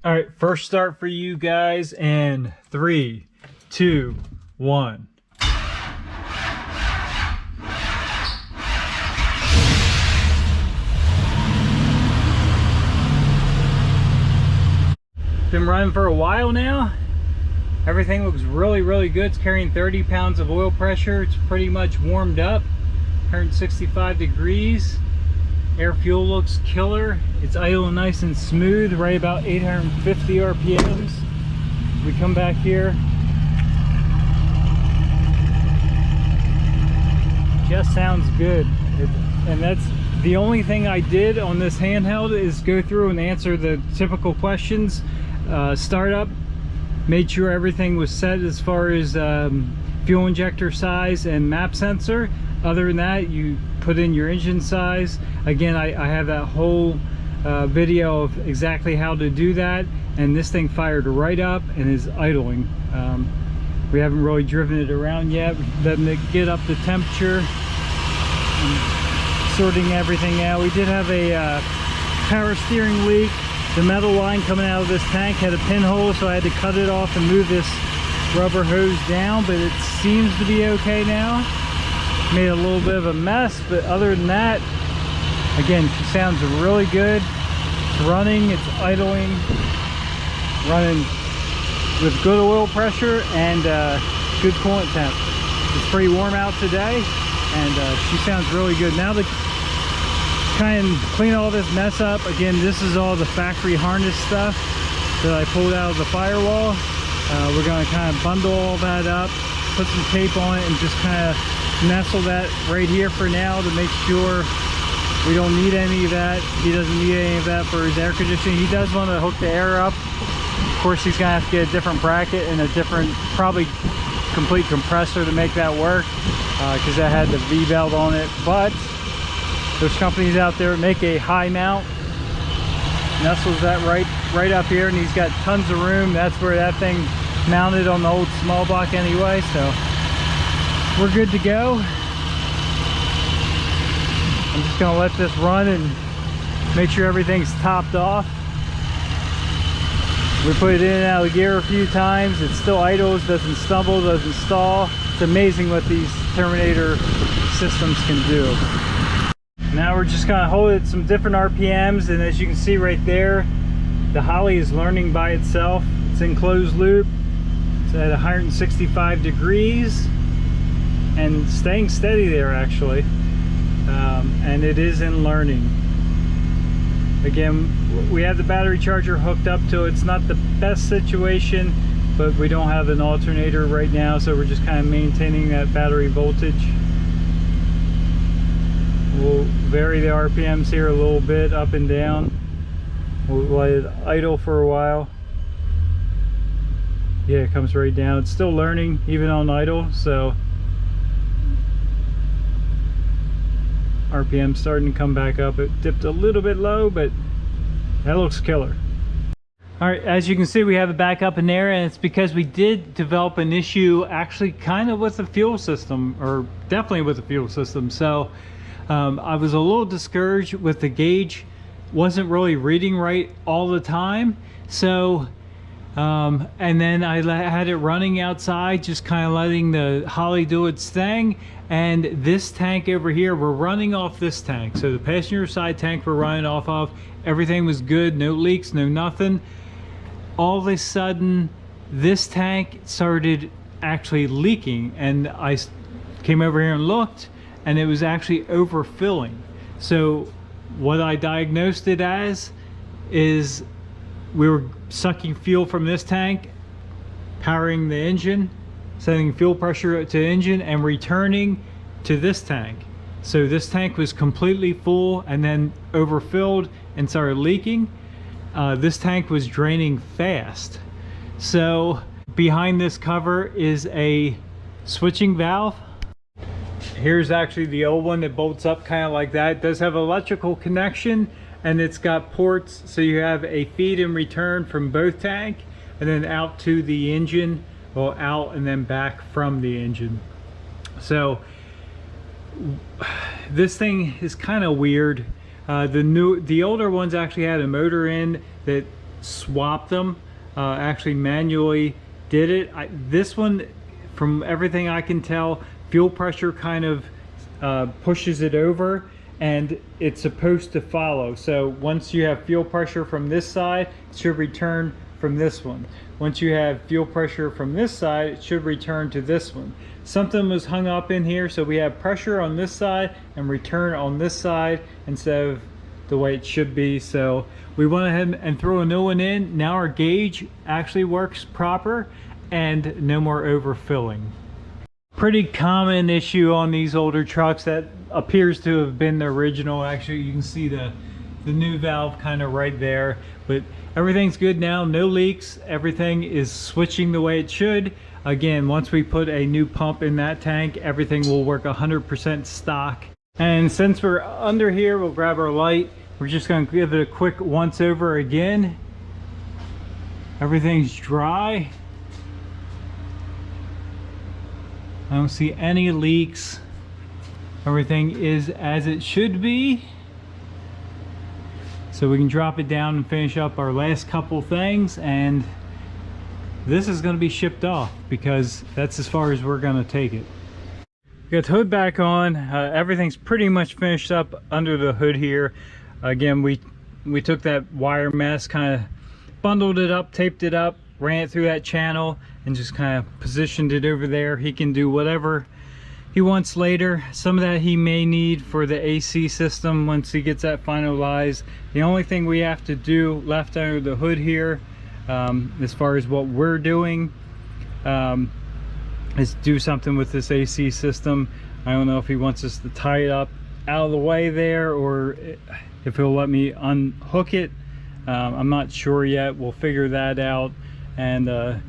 All right, first start for you guys in 3, 2, 1. Been running for a while now. Everything looks really good. It's carrying 30 pounds of oil pressure. It's pretty much warmed up, 165 degrees. Air fuel looks killer. It's idling nice and smooth, right about 850 RPMs. We come back here. Just sounds good. And that's the only thing I did on this handheld is go through and answer the typical questions. Startup, made sure everything was set as far as fuel injector size and map sensor. Other than that, you put in your engine size. Again, I have that whole video of exactly how to do that, and this thing fired right up and is idling. We haven't really driven it around yet, letting it get up the temperature, sorting everything out. We did have a power steering leak. The metal line coming out of this tank had a pinhole, so I had to cut it off and move this rubber hose down, but it seems to be okay now. Made a little bit of a mess, but other than that, again, she sounds really good. It's running, it's idling, running with good oil pressure and good coolant temp. It's pretty warm out today, and she sounds really good. Now to kind of clean all this mess up, again, this is all the factory harness stuff that I pulled out of the firewall. We're going to kind of bundle all that up, put some tape on it, and just kind of nestle that right here for now to make sure we don't need any of that. He doesn't need any of that for his air conditioning. He does want to hook the air up. Of course, he's going to have to get a different bracket and a different, probably complete compressor to make that work, because that had the V-belt on it. But there's companies out there that make a high mount. Nestles that right up here, and he's got tons of room. That's where that thing mounted on the old small block anyway, so we're good to go. I'm just gonna let this run and make sure everything's topped off. We put it in and out of gear a few times. It still idles, doesn't stumble, doesn't stall. It's amazing what these Terminator systems can do. Now we're just gonna hold it at some different RPMs, and as you can see right there, the Holly is learning by itself. It's in closed loop. It's at 165 degrees and staying steady there actually. And it is in learning. Again, we have the battery charger hooked up to it. It's not the best situation, but we don't have an alternator right now, so we're just kind of maintaining that battery voltage. We'll vary the RPMs here a little bit up and down. We'll let it idle for a while. Yeah, it comes right down. It's still learning even on idle, so RPM starting to come back up. It dipped a little bit low, but that looks killer. All right, as you can see, we have it back up in there, and it's because we did develop an issue actually kind of with the fuel system, or definitely with the fuel system. So I was a little discouraged with the gauge. Wasn't really reading right all the time. So and then I had it running outside, just kind of letting the Holly do its thing. And this tank over here, we're running off this tank. So the passenger side tank we're running off of, everything was good, no leaks, no nothing. All of a sudden, this tank started actually leaking, and I came over here and looked, and it was actually overfilling. So what I diagnosed it as is we were sucking fuel from this tank, powering the engine, sending fuel pressure to the engine, and returning to this tank. So this tank was completely full and then overfilled and started leaking. This tank was draining fast. So behind this cover is a switching valve. Here's actually the old one that bolts up kind of like that. It does have electrical connection, and it's got ports, so you have a feed and return from both tank, and then out to the engine, or out and then back from the engine. So this thing is kind of weird. The older ones actually had a motor in that swapped them, actually manually did it. This one, from everything I can tell, fuel pressure kind of pushes it over, and it's supposed to follow. So once you have fuel pressure from this side, it should return from this one. Once you have fuel pressure from this side, it should return to this one. Something was hung up in here, so we have pressure on this side and return on this side instead of the way it should be. So we went ahead and threw a new one in. Now our gauge actually works proper and no more overfilling. Pretty common issue on these older trucks that appears to have been the original. Actually, you can see the new valve kind of right there, but everything's good now, no leaks. Everything is switching the way it should. Again, once we put a new pump in that tank, everything will work 100% stock. And since we're under here, we'll grab our light. We're just going to give it a quick once over again. Everything's dry. I don't see any leaks. Everything is as it should be. So we can drop it down and finish up our last couple things, and this is going to be shipped off because that's as far as we're going to take it. We got the hood back on. Everything's pretty much finished up under the hood here. Again, we took that wire mess, kind of bundled it up, taped it up, ran it through that channel, and just kind of positioned it over there. He can do whatever he wants later. Some of that he may need for the AC system once he gets that finalized. The only thing we have to do left under the hood here, as far as what we're doing, is do something with this AC system. I don't know if he wants us to tie it up out of the way there, or if he'll let me unhook it. I'm not sure yet. We'll figure that out. And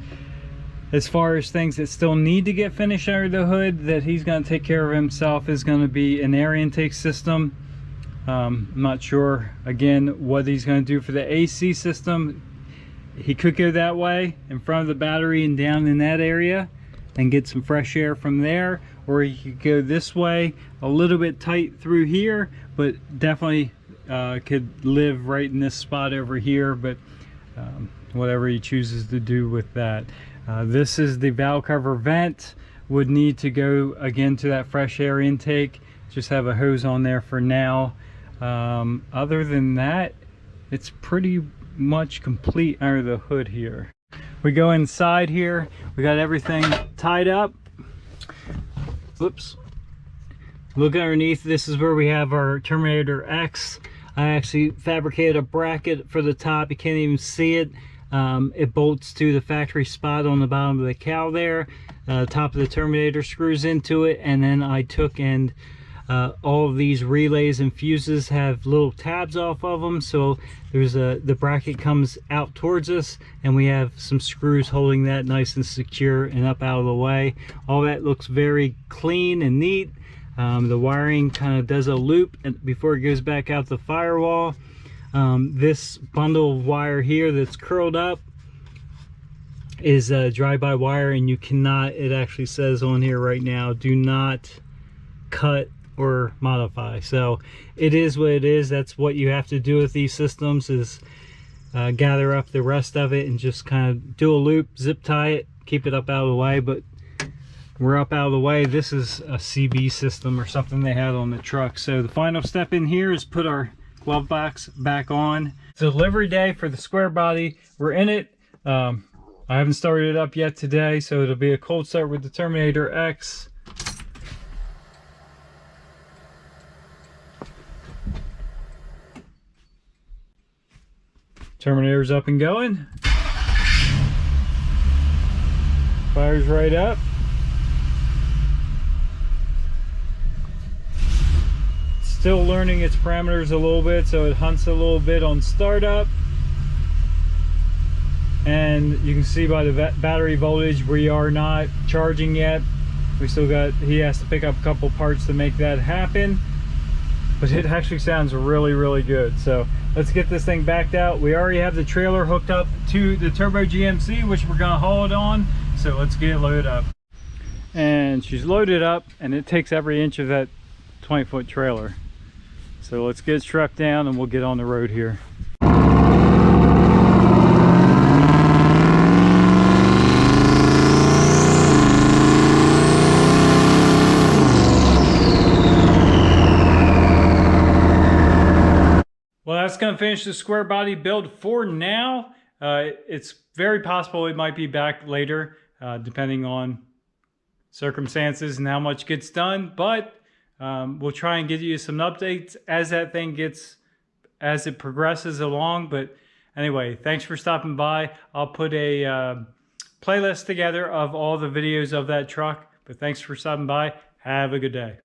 as far as things that still need to get finished under the hood that he's going to take care of himself is going to be an air intake system. I'm not sure again what he's going to do for the AC system. He could go that way in front of the battery and down in that area and get some fresh air from there, or he could go this way a little bit tight through here, but definitely could live right in this spot over here. But whatever he chooses to do with that. This is the valve cover vent. Would need to go again to that fresh air intake. Just have a hose on there for now. Other than that, it's pretty much complete under the hood here. We go inside here. We got everything tied up. Whoops. Look underneath. This is where we have our Terminator X. I actually fabricated a bracket for the top. You can't even see it. It bolts to the factory spot on the bottom of the cowl there. Top of the Terminator screws into it, and then I took and all of these relays and fuses have little tabs off of them, so there's the bracket comes out towards us, and we have some screws holding that nice and secure and up out of the way. All that looks very clean and neat. The wiring kind of does a loop before it goes back out the firewall. This bundle of wire here that's curled up is a drive-by wire, and you cannot, it actually says on here right now, do not cut or modify. So it is what it is. That's what you have to do with these systems, is gather up the rest of it and just kind of do a loop, zip tie it, keep it up out of the way. But we're up out of the way. This is a CB system or something they had on the truck. So the final step in here is put our glove box back on. It's delivery day for the square body. We're in it. I haven't started it up yet today, so it'll be a cold start with the Terminator X. Terminator's up and going. Fires right up. Still learning its parameters a little bit, so it hunts a little bit on startup. And you can see by the battery voltage, we are not charging yet. We still got, he has to pick up a couple parts to make that happen. But it actually sounds really, really good. So let's get this thing backed out. We already have the trailer hooked up to the Turbo GMC, which we're gonna haul it on. So let's get it loaded up. And she's loaded up, and it takes every inch of that 20-foot trailer. So let's get it strapped down and we'll get on the road here. that's going to finish the square body build for now. It's very possible it might be back later, depending on circumstances and how much gets done. But we'll try and give you some updates as that thing as it progresses along. But anyway, thanks for stopping by. I'll put a playlist together of all the videos of that truck. But thanks for stopping by. Have a good day.